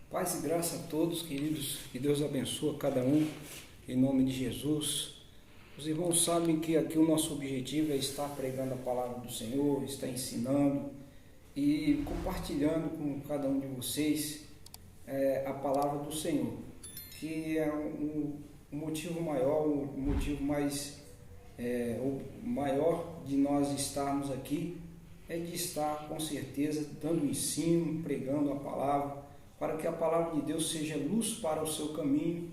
Paz e graça a todos, queridos, que Deus abençoe cada um, em nome de Jesus. Os irmãos sabem que aqui o nosso objetivo é estar pregando a palavra do Senhor, estar ensinando e compartilhando com cada um de vocês a palavra do Senhor, que é um motivo maior, o motivo o maior de nós estarmos aqui é de estar com certeza dando ensino, pregando a palavra, para que a palavra de Deus seja luz para o seu caminho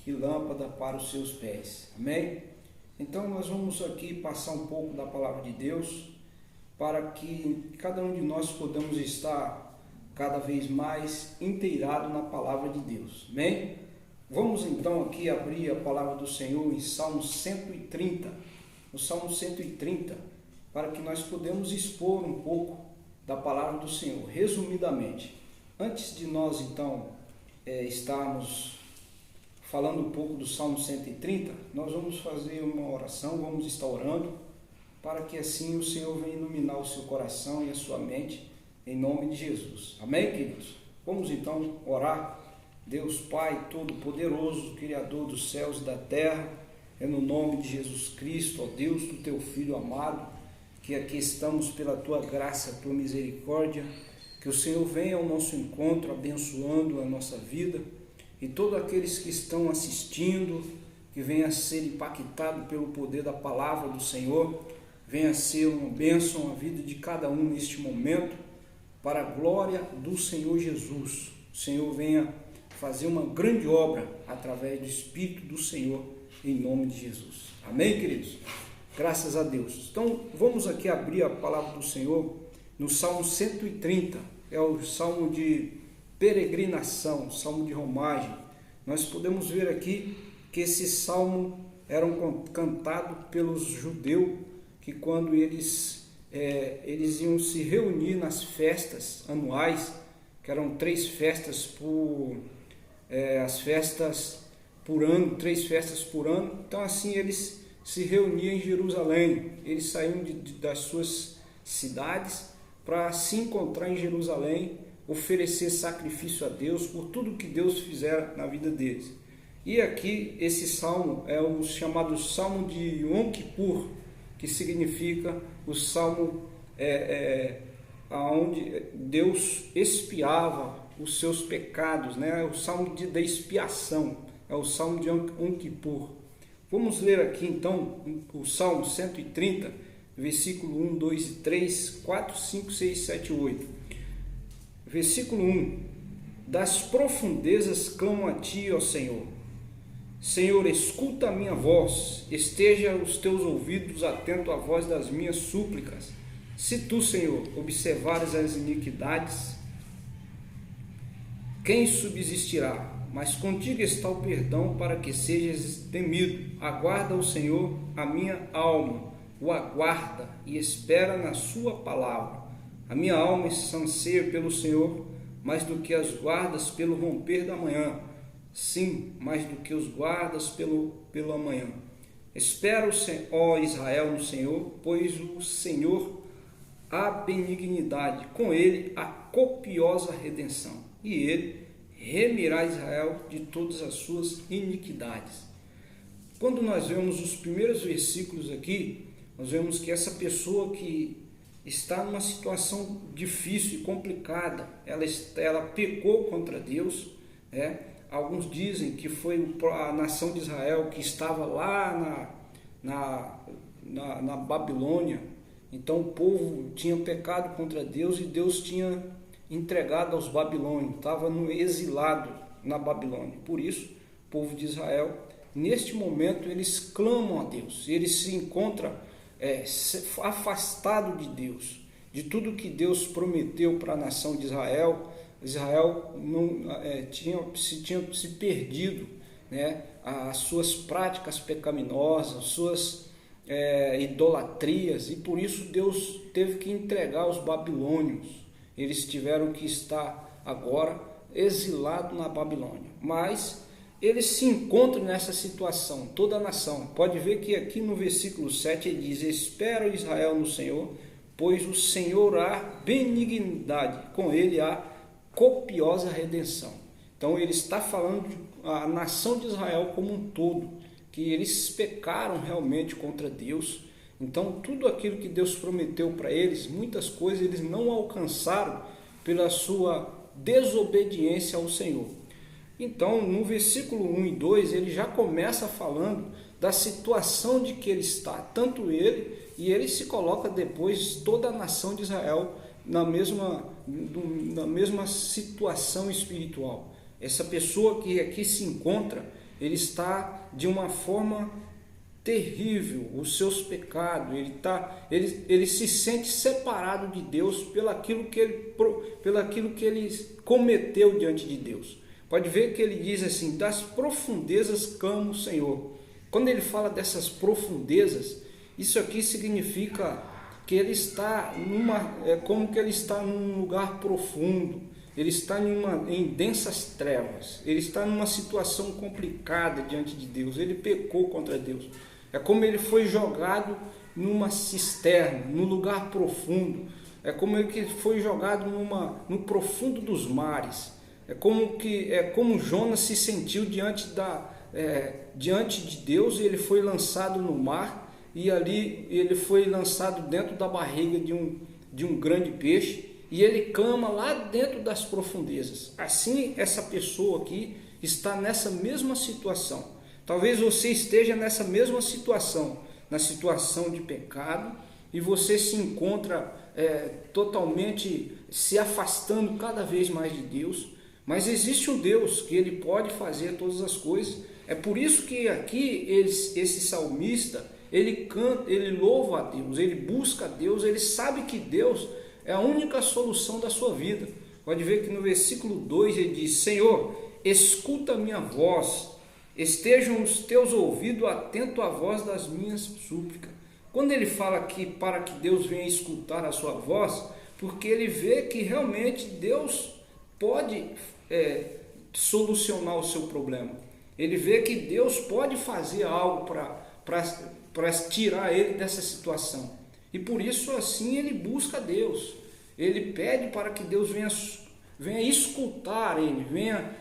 e lâmpada para os seus pés. Amém? Então nós vamos aqui passar um pouco da palavra de Deus, para que cada um de nós podamos estar cada vez mais inteirado na palavra de Deus. Amém? Vamos então aqui abrir a palavra do Senhor em Salmo 130, no Salmo 130, para que nós podemos expor um pouco da palavra do Senhor, resumidamente. Antes de nós então estarmos falando um pouco do Salmo 130, nós vamos fazer uma oração, vamos estar orando, para que assim o Senhor venha iluminar o seu coração e a sua mente, em nome de Jesus. Amém, queridos? Vamos então orar. Deus Pai Todo-Poderoso, Criador dos céus e da terra, é no nome de Jesus Cristo, ó Deus, do Teu Filho amado, que aqui estamos pela Tua graça, Tua misericórdia, que o Senhor venha ao nosso encontro, abençoando a nossa vida, e todos aqueles que estão assistindo, que venha a ser impactado pelo poder da palavra do Senhor, venha a ser uma bênção à vida de cada um neste momento, para a glória do Senhor Jesus. O Senhor venha fazer uma grande obra através do Espírito do Senhor, em nome de Jesus. Amém, queridos? Graças a Deus. Então, vamos aqui abrir a palavra do Senhor no Salmo 130, é o Salmo de peregrinação, Salmo de romagem. Nós podemos ver aqui que esse Salmo era cantado pelos judeus, que quando eles iam se reunir nas festas anuais, que eram 3 festas as festas por ano, 3 festas por ano. Então assim eles se reuniam em Jerusalém, eles saíam das suas cidades para se encontrar em Jerusalém, oferecer sacrifício a Deus por tudo que Deus fizera na vida deles. E aqui esse salmo é o chamado Salmo de Yom Kippur, que significa o salmo onde Deus expiava os seus pecados, né? O salmo da expiação, é o salmo de Yom Kippur. Vamos ler aqui então o Salmo 130, versículo 1, 2 e 3, 4, 5, 6, 7 e 8. Versículo 1: Das profundezas clamo a ti, ó Senhor. Senhor, escuta a minha voz, esteja os teus ouvidos atentos à voz das minhas súplicas. Se tu, Senhor, observares as iniquidades, quem subsistirá? Mas contigo está o perdão para que sejas temido. Aguarda o Senhor, a minha alma, o aguarda e espera na sua palavra. A minha alma se anseia pelo Senhor, mais do que as guardas pelo romper da manhã. Sim, mais do que os guardas pelo amanhã. Espera, ó Israel, no Senhor, pois o Senhor há benignidade, com ele a copiosa redenção, e ele remirá Israel de todas as suas iniquidades. Quando nós vemos os primeiros versículos aqui, nós vemos que essa pessoa que está numa situação difícil e complicada, ela pecou contra Deus, Alguns dizem que foi a nação de Israel que estava lá na Babilônia. Então o povo tinha pecado contra Deus e Deus tinha entregado aos babilônios, estava exilado na Babilônia. Por isso, o povo de Israel, neste momento, eles clamam a Deus, eles se encontram afastados de Deus, de tudo que Deus prometeu para a nação de Israel. Israel tinha se perdido, as suas práticas pecaminosas, as suas idolatrias, e por isso Deus teve que entregar aos babilônios. Eles tiveram que estar agora exilados na Babilônia, mas eles se encontram nessa situação, toda a nação. Pode ver que aqui no versículo 7 ele diz: espera Israel no Senhor, pois o Senhor há benignidade, com ele há copiosa redenção. Então ele está falando a nação de Israel como um todo, que eles pecaram realmente contra Deus. Então tudo aquilo que Deus prometeu para eles, muitas coisas eles não alcançaram pela sua desobediência ao Senhor. Então no versículo 1 e 2 ele já começa falando da situação de que ele está, tanto ele, e ele se coloca depois toda a nação de Israel na mesma situação espiritual. Essa pessoa que aqui se encontra, ele está de uma forma terrível, os seus pecados, ele se sente separado de Deus pelo aquilo que ele cometeu diante de Deus. Pode ver que ele diz assim: das profundezas clamo o Senhor. Quando ele fala dessas profundezas, isso aqui significa que ele está como que ele está num lugar profundo, ele está em densas trevas, ele está numa situação complicada diante de Deus, ele pecou contra Deus. É como ele foi jogado numa cisterna, num lugar profundo, é como ele foi jogado no profundo dos mares, é como Jonas se sentiu diante de Deus. Ele foi lançado no mar, e ali ele foi lançado dentro da barriga de um grande peixe, e ele clama lá dentro das profundezas. Assim, essa pessoa aqui está nessa mesma situação. Talvez você esteja nessa mesma situação, na situação de pecado, e você se encontra totalmente se afastando cada vez mais de Deus. Mas existe um Deus que ele pode fazer todas as coisas. É por isso que aqui esse salmista, ele canta, ele louva a Deus, ele busca a Deus, ele sabe que Deus é a única solução da sua vida. Pode ver que no versículo 2 ele diz: Senhor, escuta a minha voz, estejam os teus ouvidos atentos à voz das minhas súplicas. Quando ele fala aqui para que Deus venha escutar a sua voz, porque ele vê que realmente Deus pode solucionar o seu problema. Ele vê que Deus pode fazer algo para tirar ele dessa situação. E por isso assim ele busca Deus. Ele pede para que Deus venha escutar ele, venha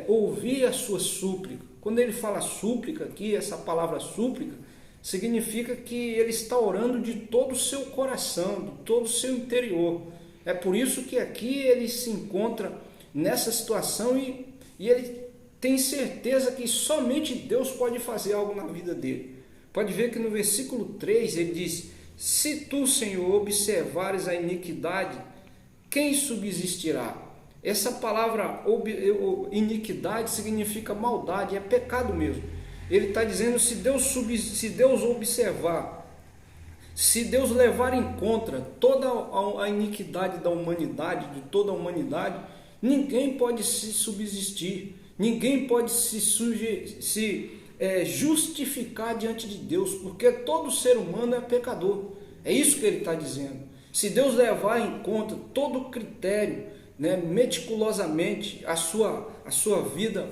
ouvir a sua súplica. Quando ele fala súplica aqui, essa palavra súplica, significa que ele está orando de todo o seu coração, de todo o seu interior. É por isso que aqui ele se encontra nessa situação e ele tem certeza que somente Deus pode fazer algo na vida dele. Pode ver que no versículo 3 ele diz: se tu, Senhor, observares a iniquidade, quem subsistirá? Essa palavra iniquidade significa maldade, é pecado mesmo. Ele está dizendo: se Deus observar, se Deus levar em conta toda a iniquidade da humanidade, de toda a humanidade, ninguém pode se subsistir, ninguém pode se justificar diante de Deus, porque todo ser humano é pecador. É isso que ele está dizendo. Se Deus levar em conta todo o critério, meticulosamente a sua vida,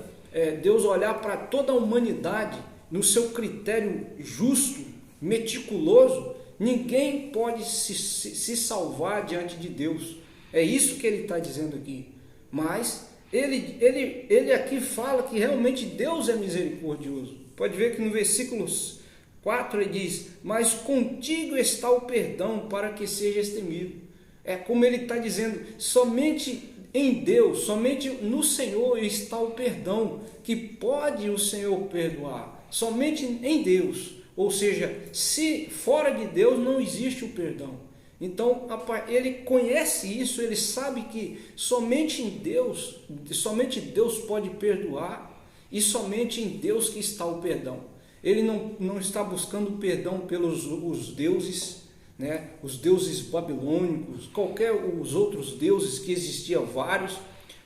Deus olhar para toda a humanidade no seu critério justo, meticuloso, ninguém pode se salvar diante de Deus. É isso que ele está dizendo aqui. Mas ele aqui fala que realmente Deus é misericordioso. Pode ver que no versículo 4 ele diz: mas contigo está o perdão para que sejas temido. É como ele está dizendo, somente em Deus, somente no Senhor está o perdão, que pode o Senhor perdoar, somente em Deus. Ou seja, se fora de Deus não existe o perdão. Então ele conhece isso, ele sabe que somente em Deus, somente Deus pode perdoar, e somente em Deus que está o perdão. Ele não está buscando perdão pelos os deuses, os deuses babilônicos, os outros deuses que existiam vários,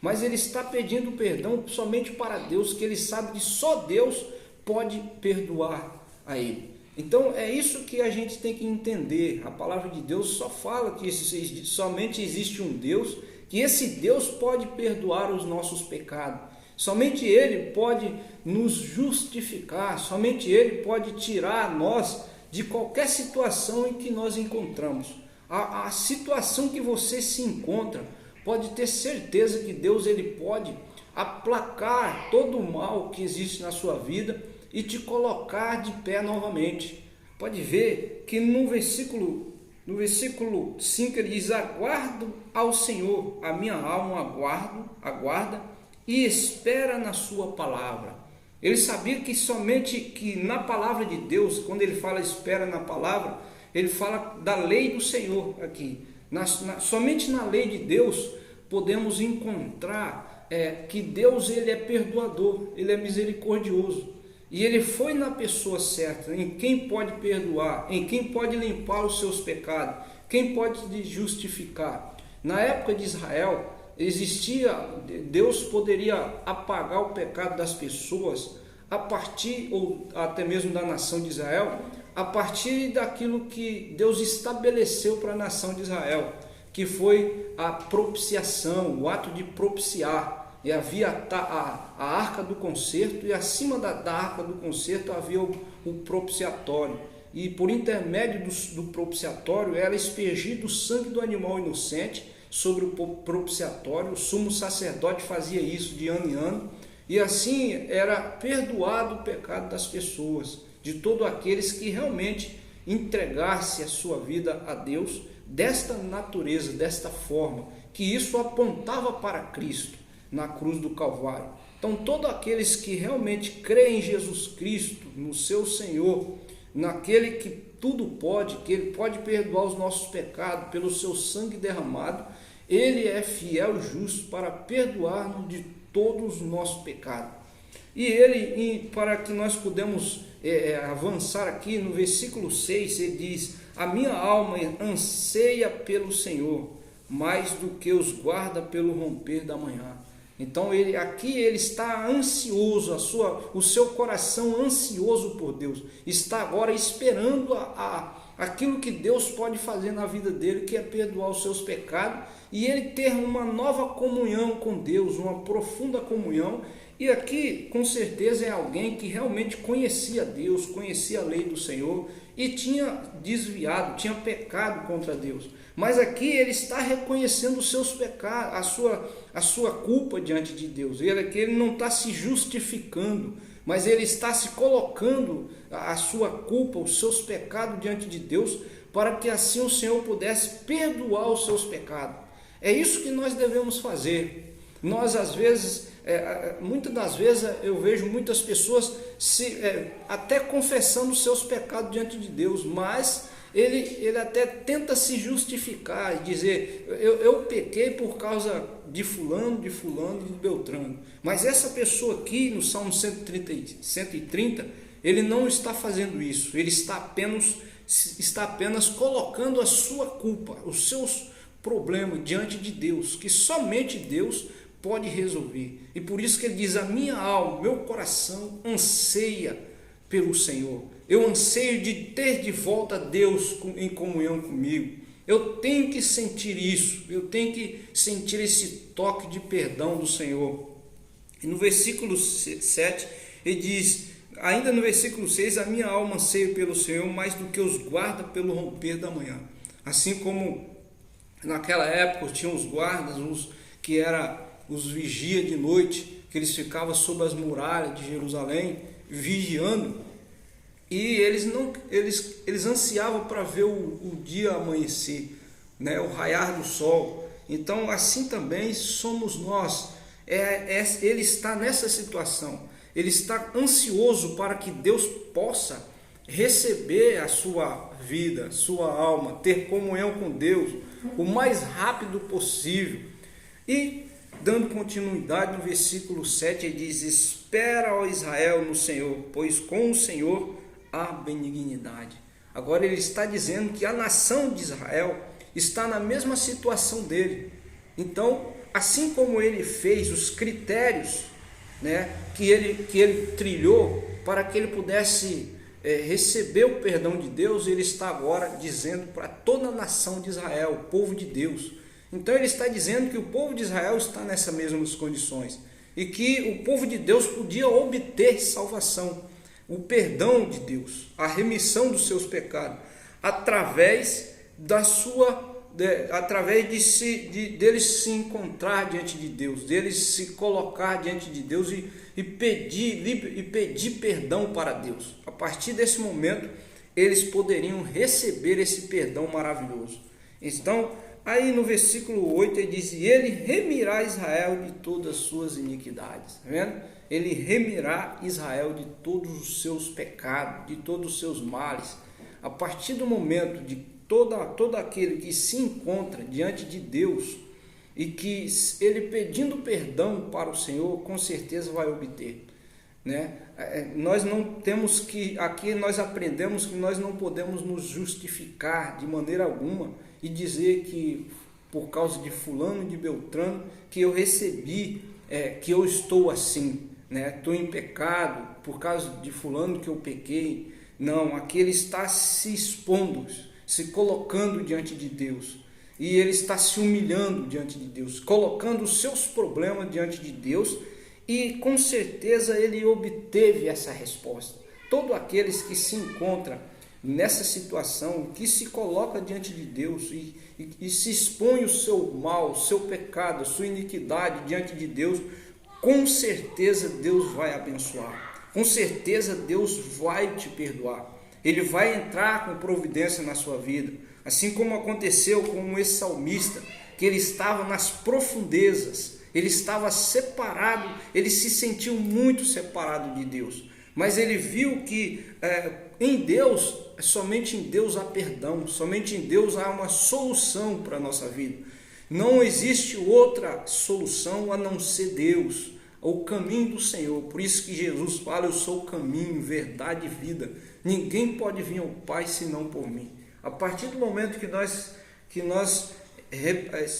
mas ele está pedindo perdão somente para Deus, que ele sabe que só Deus pode perdoar a ele. Então é isso que a gente tem que entender. A palavra de Deus só fala que somente existe um Deus, que esse Deus pode perdoar os nossos pecados. Somente Ele pode nos justificar, somente Ele pode tirar nós de qualquer situação em que nós encontramos. A situação que você se encontra, pode ter certeza que Deus ele pode aplacar todo o mal que existe na sua vida e te colocar de pé novamente. Pode ver que no versículo 5 ele diz: aguardo ao Senhor, a minha alma aguarda e espera na sua palavra. Ele sabia que somente que na palavra de Deus, quando ele fala espera na palavra, ele fala da lei do Senhor aqui. Somente na lei de Deus podemos encontrar que Deus ele é perdoador, ele é misericordioso. E ele foi na pessoa certa, em quem pode perdoar, em quem pode limpar os seus pecados, quem pode justificar. Na época de Israel, Deus poderia apagar o pecado das pessoas a partir, ou até mesmo da nação de Israel, a partir daquilo que Deus estabeleceu para a nação de Israel, que foi a propiciação, o ato de propiciar. E havia a arca do concerto, e acima da arca do concerto havia o propiciatório. E por intermédio do propiciatório era expergido o sangue do animal inocente sobre o propiciatório. O sumo sacerdote fazia isso de ano em ano, e assim era perdoado o pecado das pessoas, de todos aqueles que realmente entregassem a sua vida a Deus desta natureza, desta forma, que isso apontava para Cristo na cruz do Calvário. Então todos aqueles que realmente creem em Jesus Cristo, no seu Senhor, naquele que tudo pode, que ele pode perdoar os nossos pecados pelo seu sangue derramado, ele é fiel e justo para perdoar-nos de todos os nossos pecados. E para que nós podemos avançar aqui no versículo 6, ele diz: a minha alma anseia pelo Senhor, mais do que os guarda pelo romper da manhã. Então ele está ansioso, o seu coração ansioso por Deus, está agora esperando aquilo que Deus pode fazer na vida dele, que é perdoar os seus pecados, e ele ter uma nova comunhão com Deus, uma profunda comunhão. E aqui com certeza é alguém que realmente conhecia Deus, conhecia a lei do Senhor e tinha desviado, tinha pecado contra Deus. Mas aqui ele está reconhecendo os seus pecados, a sua culpa diante de Deus. Ele não está se justificando, mas ele está se colocando a sua culpa, os seus pecados diante de Deus, para que assim o Senhor pudesse perdoar os seus pecados. É isso que nós devemos fazer. Nós às vezes, muitas das vezes eu vejo muitas pessoas até confessando os seus pecados diante de Deus, mas ele até tenta se justificar e dizer: eu pequei por causa de fulano, de Beltrano. Mas essa pessoa aqui no Salmo 130, ele não está fazendo isso. Ele está apenas colocando a sua culpa, os seus problemas diante de Deus, que somente Deus pode resolver. E por isso que ele diz: a minha alma, meu coração anseia pelo Senhor. Eu anseio de ter de volta Deus em comunhão comigo. Eu tenho que sentir isso, eu tenho que sentir esse toque de perdão do Senhor. E no versículo 7, ele diz, ainda no versículo 6, a minha alma anseia pelo Senhor mais do que os guarda pelo romper da manhã. Assim como naquela época tinham os guardas, que eram os vigias de noite, que eles ficavam sob as muralhas de Jerusalém, vigiando. E eles ansiavam para ver o dia amanhecer, né? O raiar do sol. Então assim também somos nós. Ele está nessa situação, ele está ansioso para que Deus possa receber a sua vida, sua alma, ter comunhão com Deus o mais rápido possível. E dando continuidade no versículo 7, ele diz: espera, ó Israel, no Senhor, pois com o Senhor há benignidade. Agora ele está dizendo que a nação de Israel está na mesma situação dele. Então, assim como ele fez os critérios, né, que ele trilhou para que ele pudesse receber o perdão de Deus, ele está agora dizendo para toda a nação de Israel, o povo de Deus. Então ele está dizendo que o povo de Israel está nessas mesmas condições e que o povo de Deus podia obter salvação, o perdão de Deus, a remissão dos seus pecados, através através deles se encontrar diante de Deus, deles se colocar diante de Deus e pedir perdão para Deus. A partir desse momento, eles poderiam receber esse perdão maravilhoso. Então, aí no versículo 8 ele diz: e ele remirá Israel de todas as suas iniquidades. Tá vendo? Ele remirá Israel de todos os seus pecados, de todos os seus males. A partir do momento de todo aquele que se encontra diante de Deus e que ele pedindo perdão para o Senhor, com certeza vai obter, né? Nós não temos que, aqui nós aprendemos que nós não podemos nos justificar de maneira alguma e dizer que por causa de fulano, de Beltrano, que eu recebi, que eu estou assim, né? Estou em pecado por causa de fulano que eu pequei. Não, aqui ele está se expondo, se colocando diante de Deus, e ele está se humilhando diante de Deus, colocando os seus problemas diante de Deus, e com certeza ele obteve essa resposta. Todos aqueles que se encontram nessa situação, que se coloca diante de Deus e se expõe o seu mal, o seu pecado, a sua iniquidade diante de Deus, com certeza Deus vai abençoar, com certeza Deus vai te perdoar. Ele vai entrar com providência na sua vida, assim como aconteceu com esse salmista, que ele estava nas profundezas, ele estava separado, ele se sentiu muito separado de Deus, mas ele viu que em Deus, somente em Deus há perdão, somente em Deus há uma solução para a nossa vida. Não existe outra solução a não ser Deus, o caminho do Senhor. Por isso que Jesus fala: eu sou o caminho, verdade e vida. Ninguém pode vir ao Pai senão por mim. A partir do momento que nós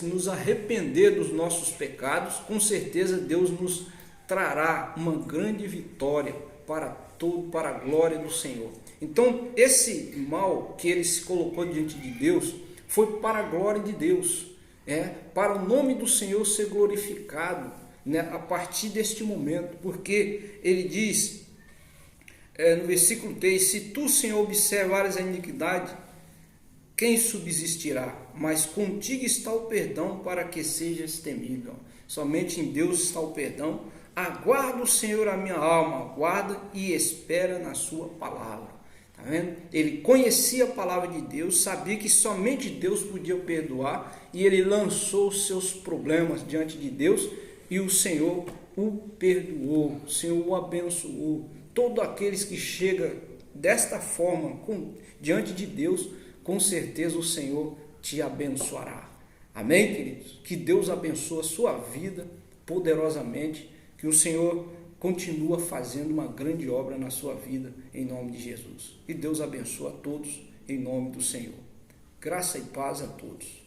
nos arrepender dos nossos pecados, com certeza Deus nos trará uma grande vitória para a glória do Senhor. Então, esse mal que ele se colocou diante de Deus foi para a glória de Deus, para o nome do Senhor ser glorificado, né, a partir deste momento, porque ele diz no versículo 3: se tu, Senhor, observares a iniquidade, quem subsistirá? Mas contigo está o perdão, para que sejas temido. Somente em Deus está o perdão. Aguarda o Senhor a minha alma, aguarda e espera na sua palavra. Tá vendo? Ele conhecia a palavra de Deus, sabia que somente Deus podia perdoar, e ele lançou os seus problemas diante de Deus, e o Senhor o perdoou, o Senhor o abençoou. Todos aqueles que chegam desta forma diante de Deus, com certeza o Senhor te abençoará. Amém, queridos? Que Deus abençoe a sua vida poderosamente, que o Senhor continua fazendo uma grande obra na sua vida, em nome de Jesus. E Deus abençoe a todos, em nome do Senhor. Graça e paz a todos.